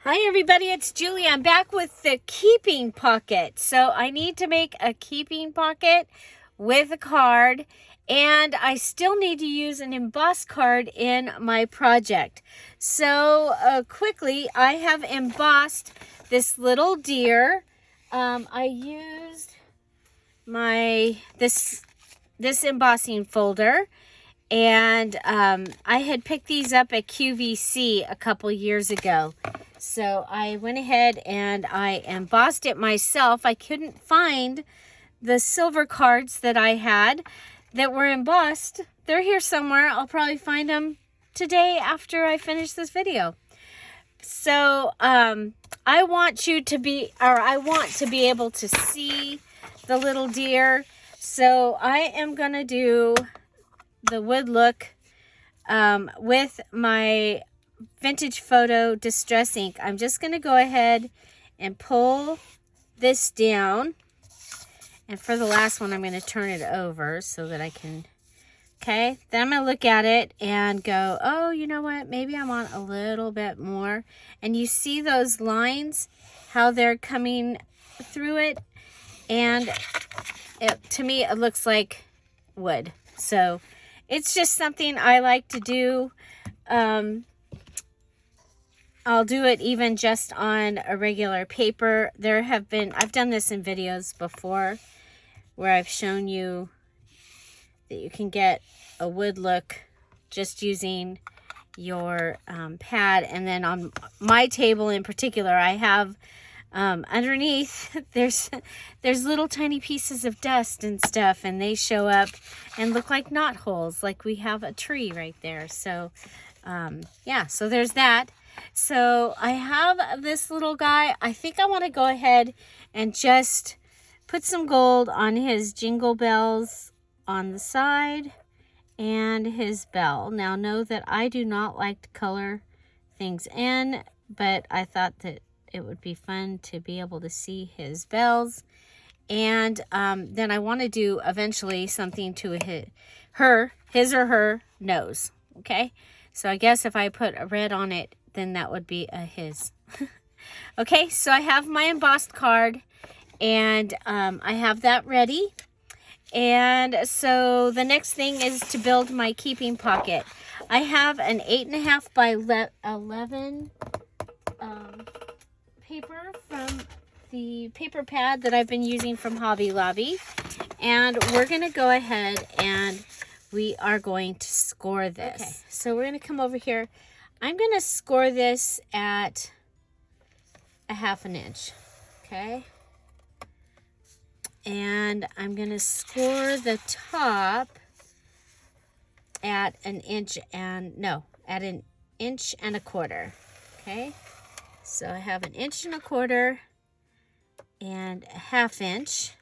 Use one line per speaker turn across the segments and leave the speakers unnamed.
Hi everybody, it's Julie. I'm back with the keeping pocket. So I need to make a keeping pocket with a card, and I still need to use an embossed card in my project. So quickly, I have embossed this little deer. I used this embossing folder. And I had picked these up at QVC a couple years ago. So I went ahead and I embossed it myself. I couldn't find the silver cards that I had that were embossed. They're here somewhere. I'll probably find them today after I finish this video. So I want to be able to see the little deer. So I am going to do the wood look with my vintage photo distress ink. I'm just going to go ahead and pull this down, and for the last one I'm going to turn it over so that I can, okay, then I'm going to look at it and go, oh, you know what, maybe I want a little bit more. And you see those lines, how they're coming through it, and to me it looks like wood. So it's just something I like to do. I'll do it even just on a regular paper. I've done this in videos before where I've shown you that you can get a wood look just using your pad. And then on my table in particular, I have underneath there's little tiny pieces of dust and stuff, and they show up and look like knot holes, like we have a tree right there. So yeah, so there's that. So I have this little guy. I think I want to go ahead and just put some gold on his jingle bells on the side and his bell. Now know that I do not like to color things in, but I thought that it would be fun to be able to see his bells. And then I want to do eventually something to his or her nose. Okay, so I guess if I put a red on it, then that would be a his. Okay, so I have my embossed card, and I have that ready. And so the next thing is to build my keeping pocket. I have an 8.5 by 11 paper from the paper pad that I've been using from Hobby Lobby, and we're going to go ahead and we are going to score this. Okay, so we're going to come over here. I'm going to score this at a 1/2 inch, okay? And I'm going to score the top at an inch and, no, at an 1.25 inches, okay? So I have an 1.25 inches and a 1/2 inch.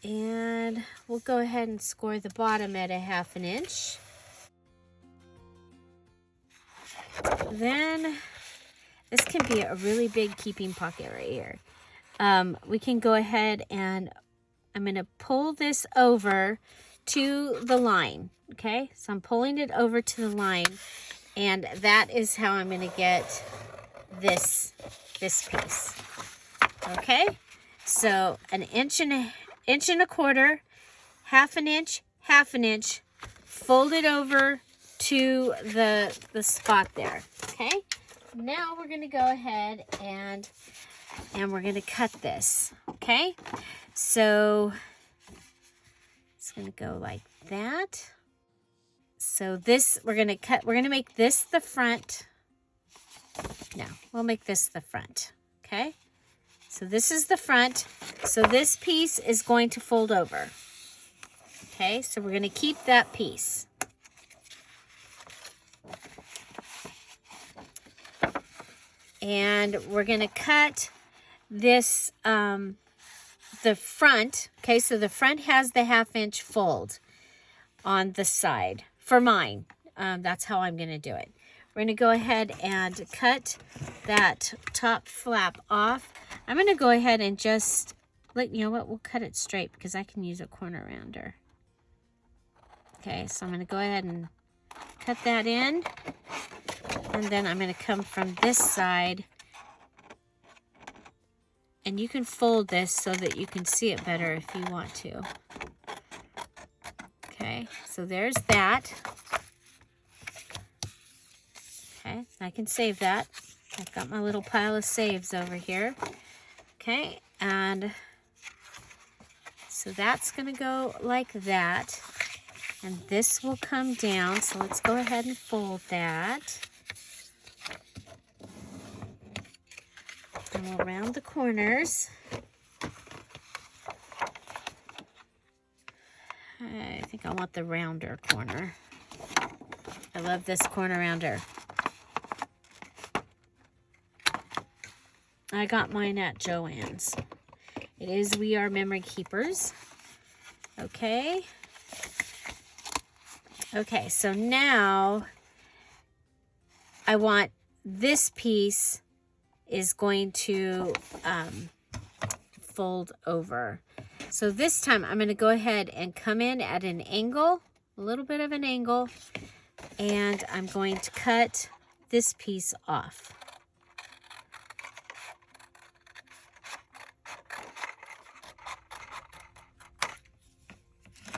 And we'll go ahead and score the bottom at a 1/2 inch. Then this can be a really big keeping pocket right here. We can go ahead and I'm going to pull this over to the line. Okay, so I'm pulling it over to the line, and that is how I'm going to get this piece. Okay, so an 1.25 inches, 1/2 inch, 1/2 inch, fold it over to the spot there. Okay, now we're going to go ahead and we're going to cut this. Okay, so it's going to go like that. So this, we're going to make this the front. No, we'll make this the front. Okay, so this is the front. So this piece is going to fold over. Okay, so we're going to keep that piece. And we're going to cut this, the front. Okay, so the front has the 1/2 inch fold on the side for mine. That's how I'm going to do it. We're going to go ahead and cut that top flap off. I'm going to go ahead and just, you know what, we'll cut it straight because I can use a corner rounder. Okay, so I'm going to go ahead and cut that in. And then I'm going to come from this side. And you can fold this so that you can see it better if you want to. Okay, so there's that. Okay, I can save that. I've got my little pile of saves over here. Okay, and so that's going to go like that. And this will come down. So let's go ahead and fold that. And we'll round the corners. I think I want the rounder corner. I love this corner rounder. I got mine at Joann's. It is We Are Memory Keepers. Okay. Okay, so now I want this piece is going to fold over. So this time I'm going to go ahead and come in at an angle, a little bit of an angle, and I'm going to cut this piece off.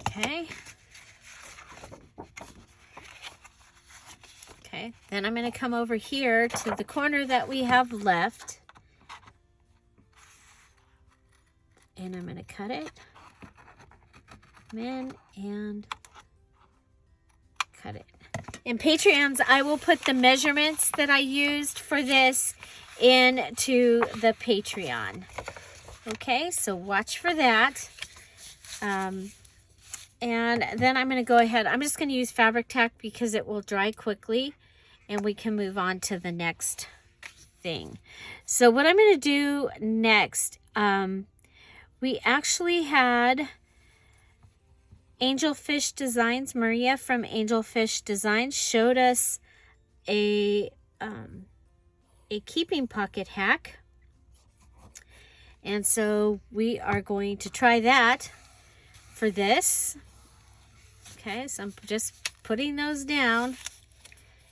Okay. Okay, then I'm going to come over here to the corner that we have left. And I'm going to cut it. Come in and cut it. In Patreons, I will put the measurements that I used for this into the Patreon. Okay, so watch for that. And then I'm going to go ahead. I'm just going to use fabric tack because it will dry quickly and we can move on to the next thing. So what I'm going to do next, we actually had Angelfish Designs, Maria from Angelfish Designs showed us a keeping pocket hack. And so we are going to try that for this. Okay, so I'm just putting those down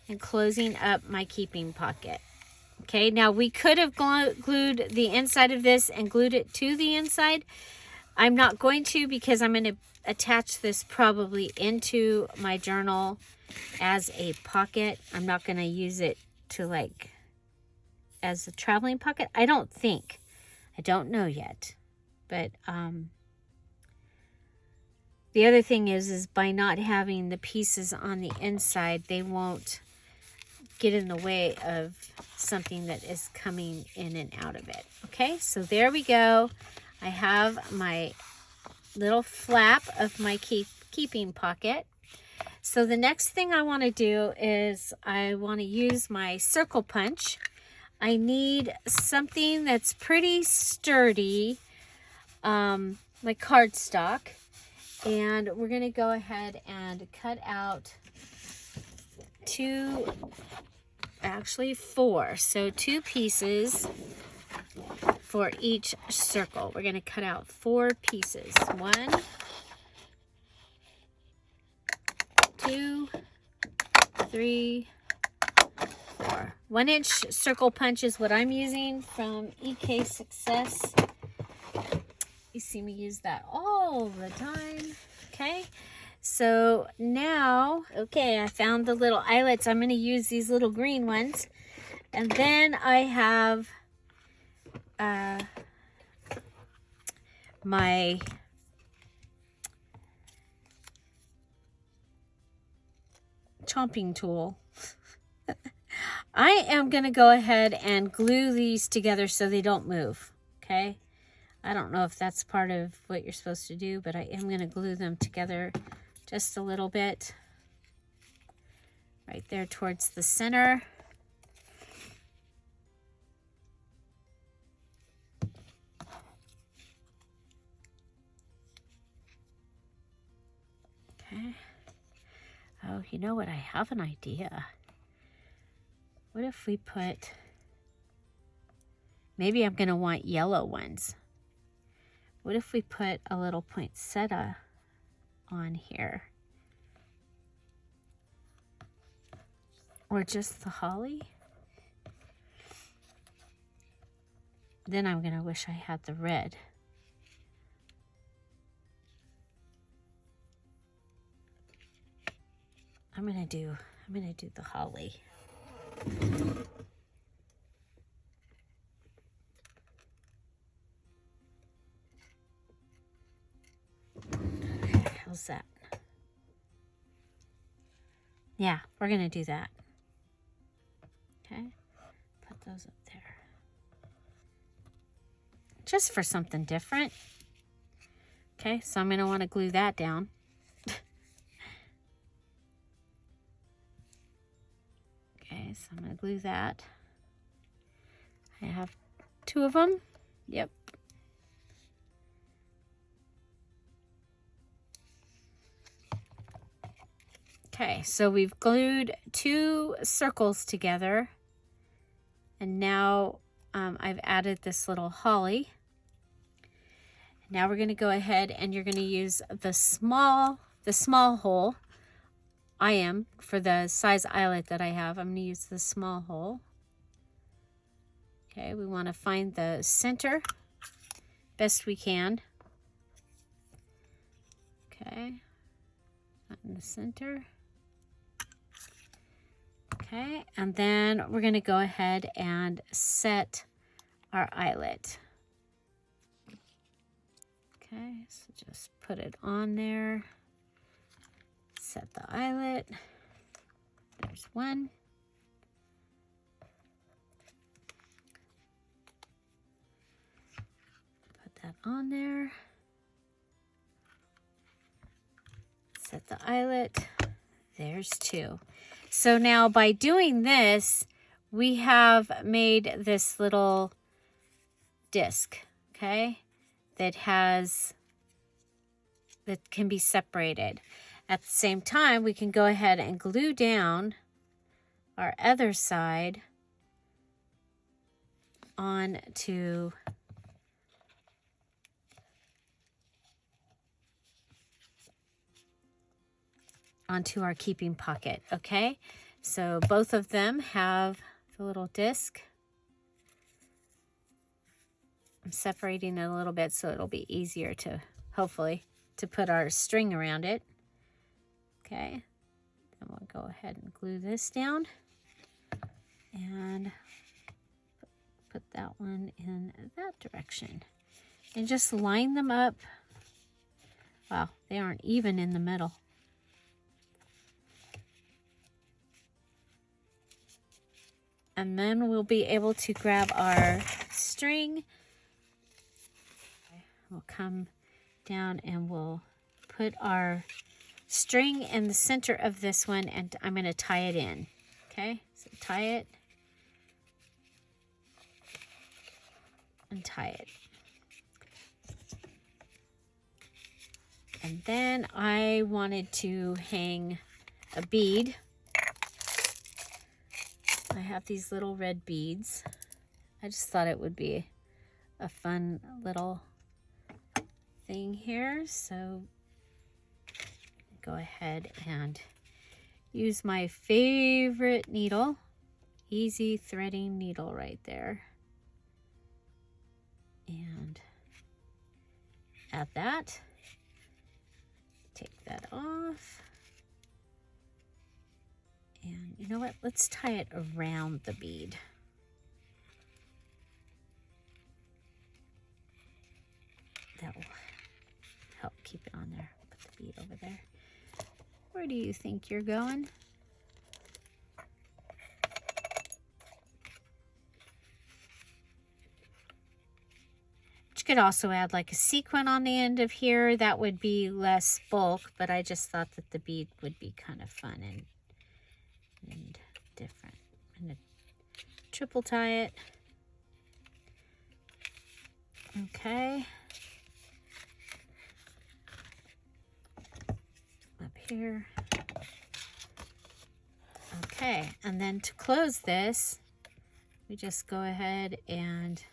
and closing up my keeping pocket. Okay, now we could have glued the inside of this and glued it to the inside. I'm not going to because I'm going to attach this probably into my journal as a pocket. I'm not going to use it to like as a traveling pocket. I don't think. I don't know yet. But the other thing is by not having the pieces on the inside, they won't get in the way of something that is coming in and out of it. Okay, so there we go. I have my little flap of my keeping pocket. So the next thing I want to do is I want to use my circle punch. I need something that's pretty sturdy, like cardstock. And we're going to go ahead and cut out four. So 2 pieces for each circle. We're going to cut out 4 pieces. 1, 2, 3, 4. 1-inch circle punch is what I'm using from EK Success. You see me use that all the time. Okay, so now, okay, I found the little eyelets. I'm going to use these little green ones. And then I have my chomping tool. I am going to go ahead and glue these together so they don't move. Okay. I don't know if that's part of what you're supposed to do, but I am going to glue them together just a little bit. Right there towards the center. Okay. Oh, you know what? I have an idea. What if we put... Maybe I'm going to want yellow ones. What if we put a little poinsettia on here? or just the holly. Then I'm gonna wish I had the red. I'm gonna do the holly. How's that? Yeah, we're gonna do that. Okay, put those up there. Just for something different. Okay, so I'm gonna wanna glue that down. Okay, so I'm gonna glue that. I have 2 of them. Yep. Okay, so we've glued 2 circles together, and now I've added this little holly. Now we're going to go ahead and you're going to use the small hole. I am, for the size eyelet that I have, I'm going to use the small hole. Okay, we want to find the center best we can. Okay, find the center. Okay, and then we're going to go ahead and set our eyelet. Okay, so just put it on there. Set the eyelet. There's one. Put that on there. Set the eyelet. There's 2. So now by doing this, we have made this little disc, okay, that can be separated. At the same time, we can go ahead and glue down our other side onto our keeping pocket, okay? So both of them have the little disc. I'm separating it a little bit so it'll be easier to, hopefully, to put our string around it. Okay, then we'll go ahead and glue this down and put that one in that direction. And just line them up. Wow, they aren't even in the middle. And then we'll be able to grab our string. We'll come down and we'll put our string in the center of this one, and I'm going to tie it in. Okay, so tie it and tie it. And then I wanted to hang a bead. I have these little red beads. I just thought it would be a fun little thing here. So go ahead and use my favorite needle, easy threading needle right there. And add that. Take that off. And you know what? Let's tie it around the bead. That will help keep it on there. Put the bead over there. Where do you think you're going? You could also add like a sequin on the end of here. That would be less bulk, but I just thought that the bead would be kind of fun and different. I'm going to triple tie it. Okay. Up here. Okay, and then to close this, we just go ahead and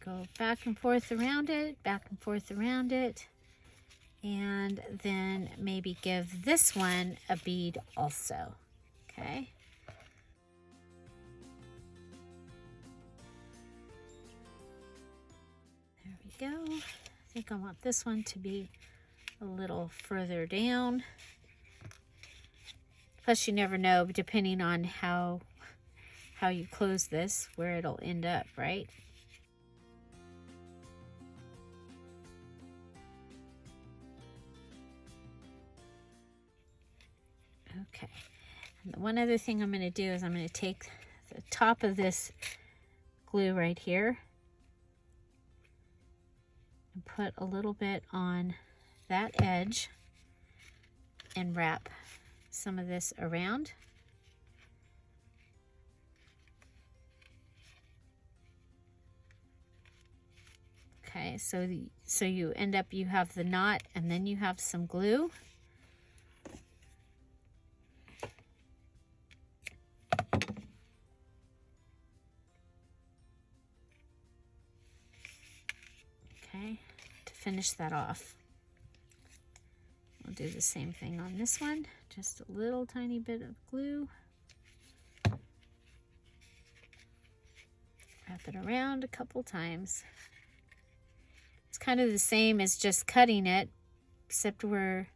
go back and forth around it, back and forth around it, and then maybe give this one a bead also. Okay. There we go. I think I want this one to be a little further down. Plus, you never know, depending on how you close this, where it'll end up, right? Okay. And the one other thing I'm going to do is I'm going to take the top of this glue right here and put a little bit on that edge and wrap some of this around. Okay, so you end up, you have the knot and then you have some glue. Okay, to finish that off. We'll do the same thing on this one, just a little tiny bit of glue. Wrap it around a couple times. It's kind of the same as just cutting it, except we're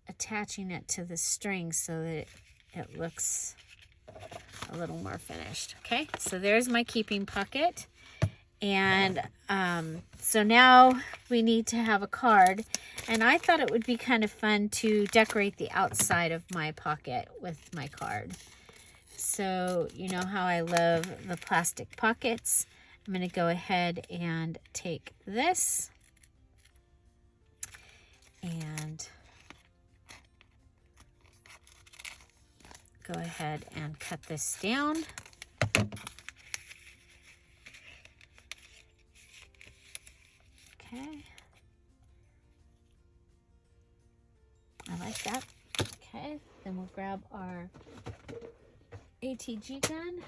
attaching it to the string so that it looks a little more finished. Okay, so there's my keeping pocket. And so now we need to have a card. And I thought it would be kind of fun to decorate the outside of my pocket with my card. So you know how I love the plastic pockets. I'm going to go ahead and take this and go ahead and cut this down. Okay. I like that. Okay, then we'll grab our ATG gun.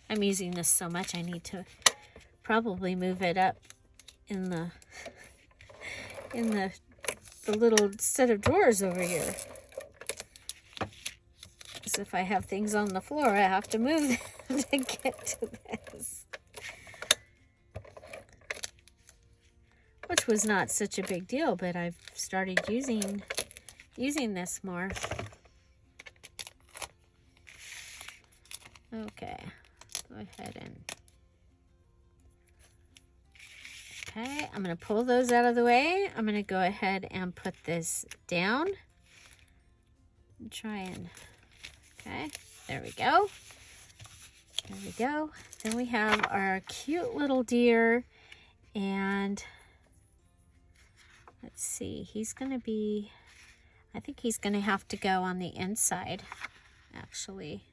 I'm using this so much I need to probably move it up in the little set of drawers over here. So if I have things on the floor, I have to move them to get to this. Which was not such a big deal, but I've started using this more. Okay, go ahead and... Okay, I'm going to pull those out of the way. I'm going to go ahead and put this down. And try and... Okay, there we go. There we go. Then we have our cute little deer. And let's see, he's going to be... I think he's going to have to go on the inside, actually.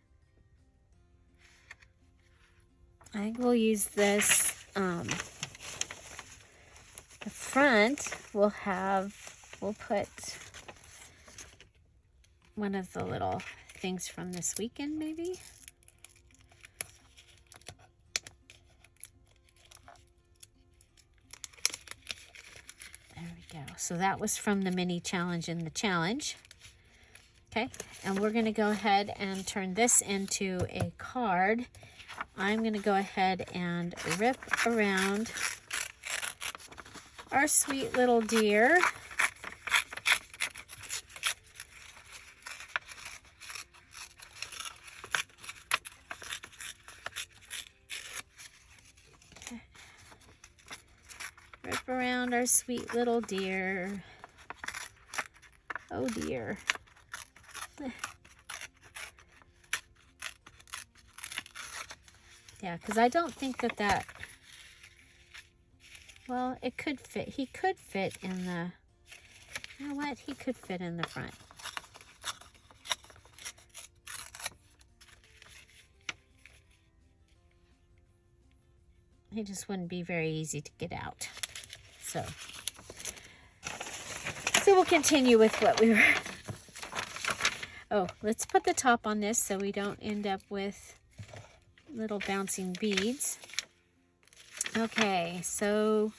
I think we'll use this... the front we'll put one of the little things from this weekend, maybe. There we go. So that was from the mini challenge in the challenge. Okay, and we're going to go ahead and turn this into a card. I'm going to go ahead and rip around our sweet little deer. Okay. Rip around our sweet little deer. Oh dear. Yeah, because I don't think that well, it could fit. He could fit in the, you know what? He could fit in the front. He just wouldn't be very easy to get out. So we'll continue with what we were. Oh, let's put the top on this so we don't end up with little bouncing beads. Okay, so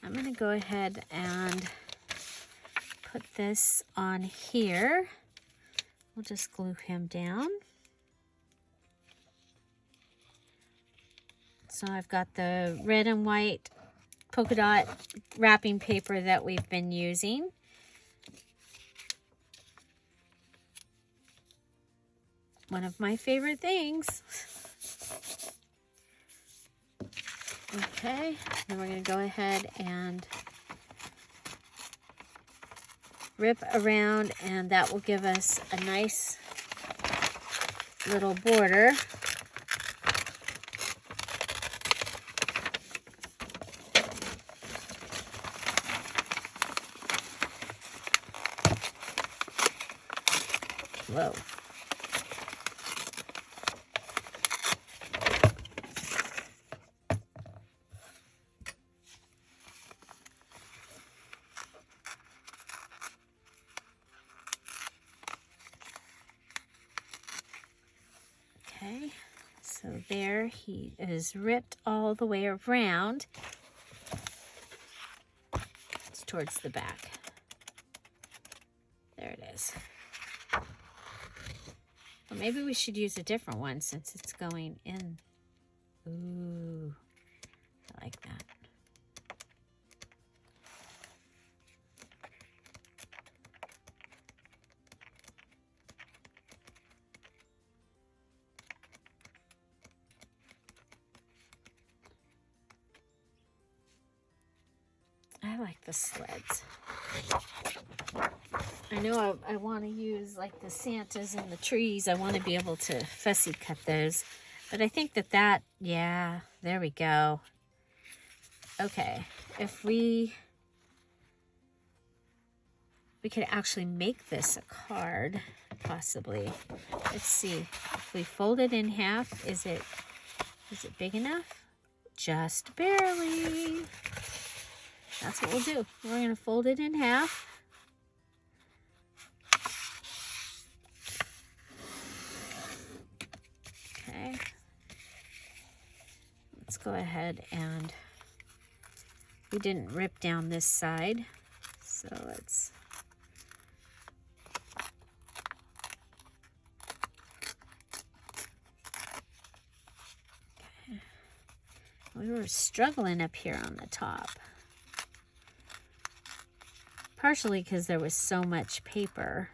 I'm going to go ahead and put this on here. We'll just glue him down. So I've got the red and white polka dot wrapping paper that we've been using. One of my favorite things. Okay, then we're going to go ahead and rip around, and that will give us a nice little border. Whoa. Okay, so there he is ripped all the way around. It's towards the back. There it is. Well, maybe we should use a different one since it's going in. Ooh, I like that. I like the sleds. I know I want to use like the Santas and the trees. I want to be able to fussy cut those. But I think that, yeah, there we go. Okay, if we could actually make this a card, possibly. Let's see. If we fold it in half, is it big enough? Just barely. That's what we'll do. We're going to fold it in half. Okay. Let's go ahead and we didn't rip down this side, so let's okay. We were struggling up here on the top. Partially because there was so much paper.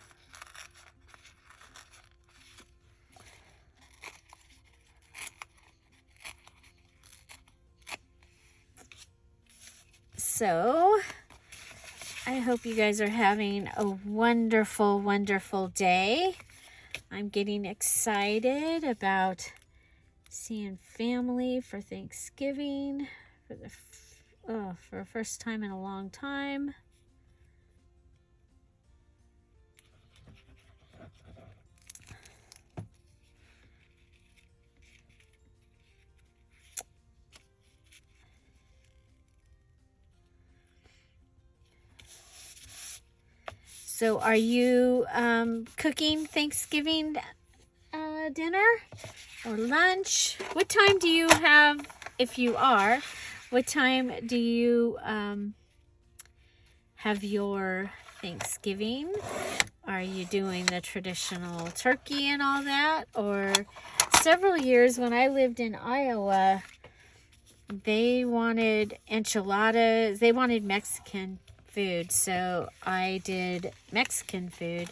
So, I hope you guys are having a wonderful, wonderful day. I'm getting excited about seeing family for Thanksgiving for the first time in a long time. So are you cooking Thanksgiving dinner or lunch? What time do you have, if you are, what time do you have your Thanksgiving? Are you doing the traditional turkey and all that? Or several years when I lived in Iowa, they wanted enchiladas, they wanted Mexican food, so I did Mexican food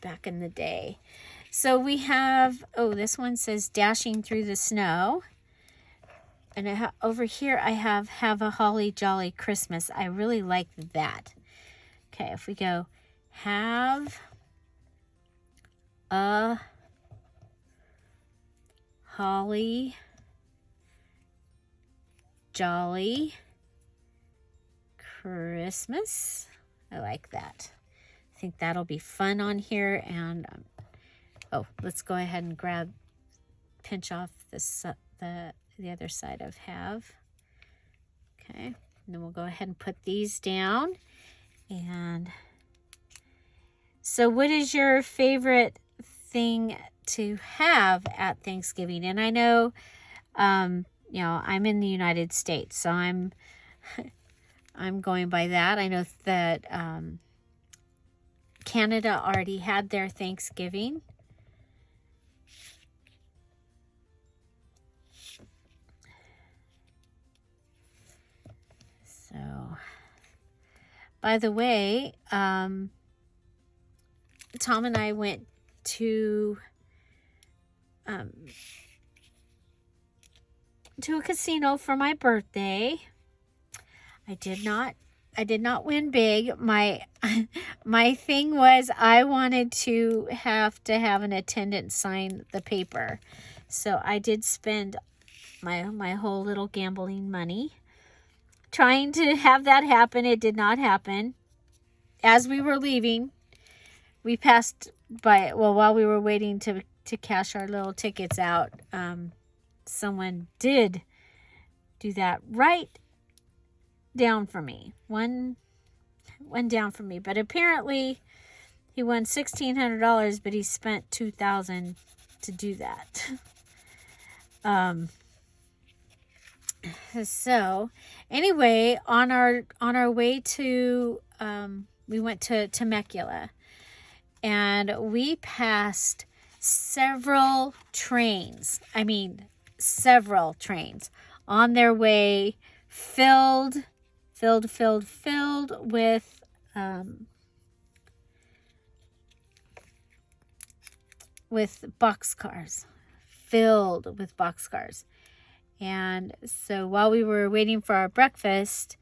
back in the day. So we have, oh, this one says dashing through the snow, and over here I have a holly jolly Christmas. I really like that. Okay, if we go have a holly jolly Christmas. I like that. I think that'll be fun on here. And oh, let's go ahead and pinch off the other side of have. Okay, and then we'll go ahead and put these down. And so what is your favorite thing to have at Thanksgiving. And I know, you know, I'm in the United States, so I'm going by that. I know that Canada already had their Thanksgiving. So, by the way, Tom and I went to a casino for my birthday. I did not win big. My thing was I wanted to have an attendant sign the paper. So I did spend my whole little gambling money trying to have that happen. It did not happen. As we were leaving, we passed by, well, while we were waiting to cash our little tickets out, someone did do that right down for me. One down for me. But apparently he won $1,600, but he spent $2,000 to do that. So anyway, on our way to we went to Temecula, and we passed several trains. I mean, several trains on their way, filled with boxcars, filled with boxcars. And so while we were waiting for our breakfast,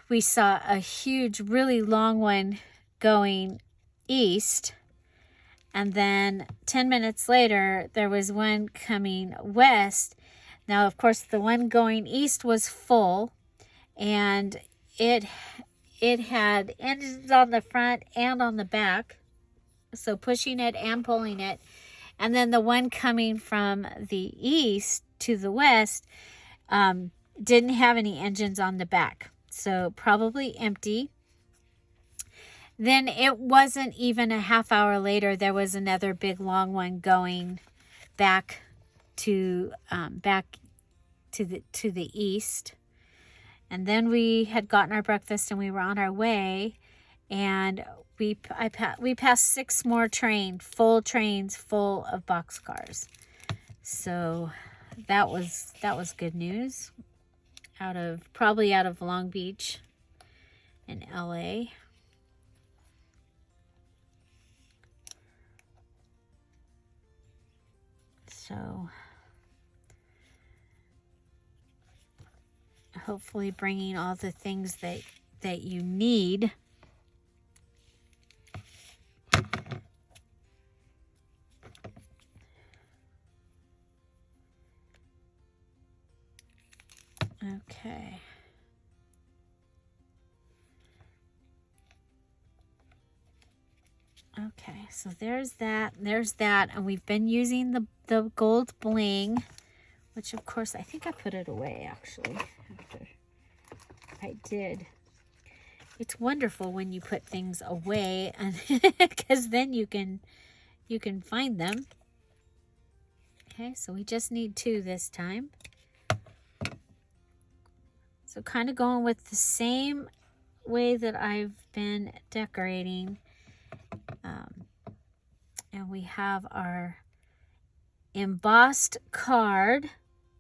we saw a huge, really long one going east. And then 10 minutes later, there was one coming west. Now, of course, the one going east was full, and it had engines on the front and on the back, so pushing it and pulling it. And then the one coming from the east to the west didn't have any engines on the back, so probably empty. Then it wasn't even a half hour later, there was another big long one going back to the east. And then we had gotten our breakfast and we were on our way, and we passed 6 more trains full of boxcars. So that was good news probably out of Long Beach in LA. So hopefully bringing all the things that you need. Okay. Okay, so there's that, and we've been using the gold bling, which of course I think I put it away actually after I did. It's wonderful when you put things away, and because then you can find them. Okay, so we just need 2 this time. So kind of going with the same way that I've been decorating. And we have our embossed card.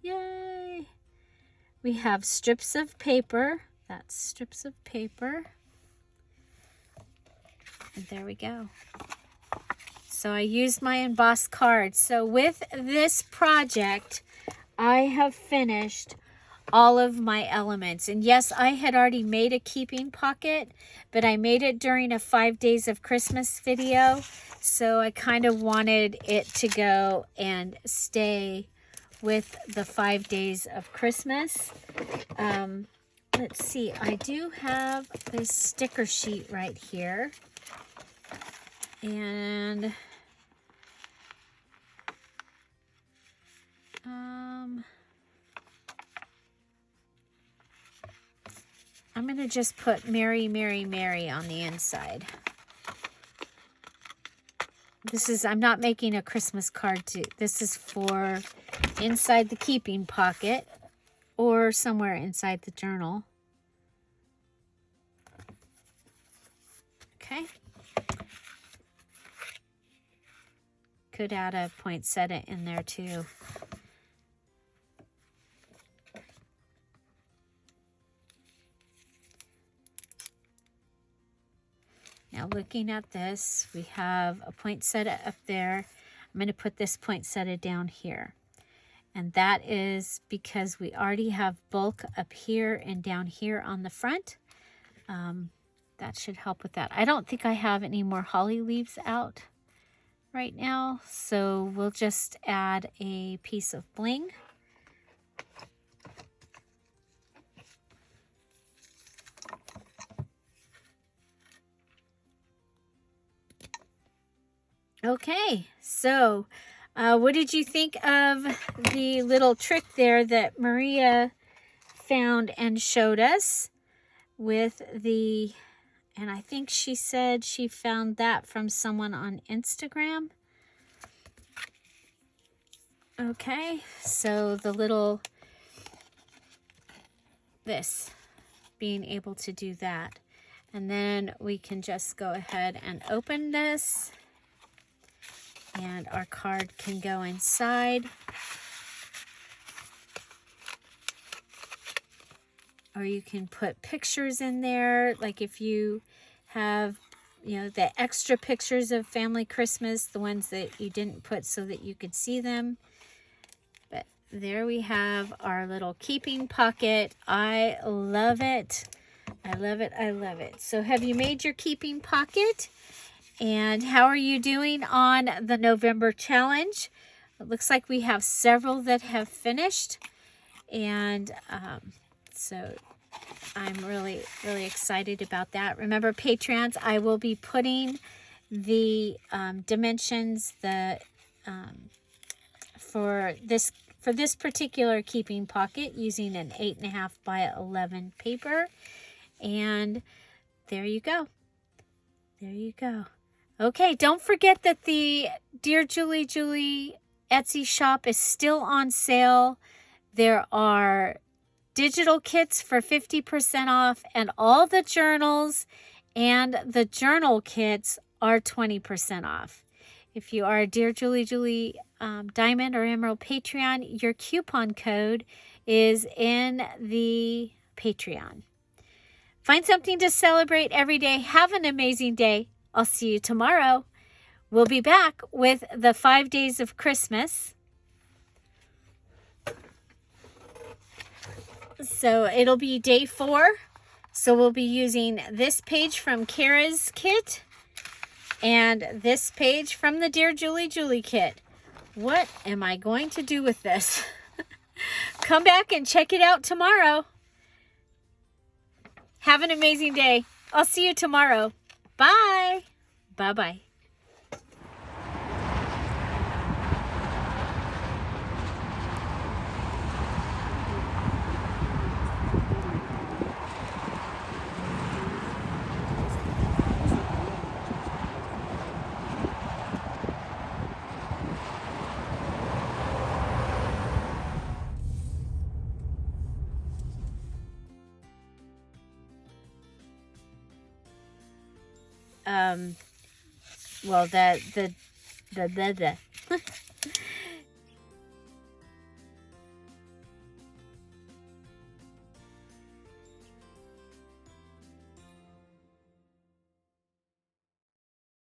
Yay! We have strips of paper. That's strips of paper. And there we go. So I used my embossed card. So with this project, I have finished all of my elements. And yes, I had already made a keeping pocket, but I made it during a 5 days of Christmas video. So I kind of wanted it to go and stay with the 5 days of Christmas. Let's see, I do have this sticker sheet right here. And I'm going to just put Mary, Mary, Mary on the inside. I'm not making a Christmas card. This is for inside the keeping pocket or somewhere inside the journal. Okay. Could add a poinsettia in there too. Now looking at this, we have a poinsettia up there. I'm going to put this poinsettia down here. And that is because we already have bulk up here and down here on the front. That should help with that. I don't think I have any more holly leaves out right now, so we'll just add a piece of bling. Okay, so what did you think of the little trick there that Maria found and showed us with the, and I think she said she found that from someone on Instagram. Okay, so the little, this, being able to do that. And then we can just go ahead and open this. And our card can go inside. Or you can put pictures in there. Like if you have, you know, the extra pictures of family Christmas, the ones that you didn't put so that you could see them. But there we have our little keeping pocket. I love it. I love it. I love it. So have you made your keeping pocket? And how are you doing on the November challenge? It looks like we have several that have finished. And so I'm really, really excited about that. Remember, Patreons, I will be putting the dimensions for this particular keeping pocket using an 8.5 by 11 paper. And there you go. There you go. Okay, don't forget that the Dear Julie Julie Etsy shop is still on sale. There are digital kits for 50% off, and all the journals and the journal kits are 20% off. If you are a Dear Julie Julie Diamond or Emerald Patreon, your coupon code is in the Patreon. Find something to celebrate every day. Have an amazing day. I'll see you tomorrow. We'll be back with the 5 days of Christmas. So it'll be day 4. So we'll be using this page from Kara's kit and this page from the Dear Julie Julie kit. What am I going to do with this? Come back and check it out tomorrow. Have an amazing day. I'll see you tomorrow. Bye. Bye-bye. Well, the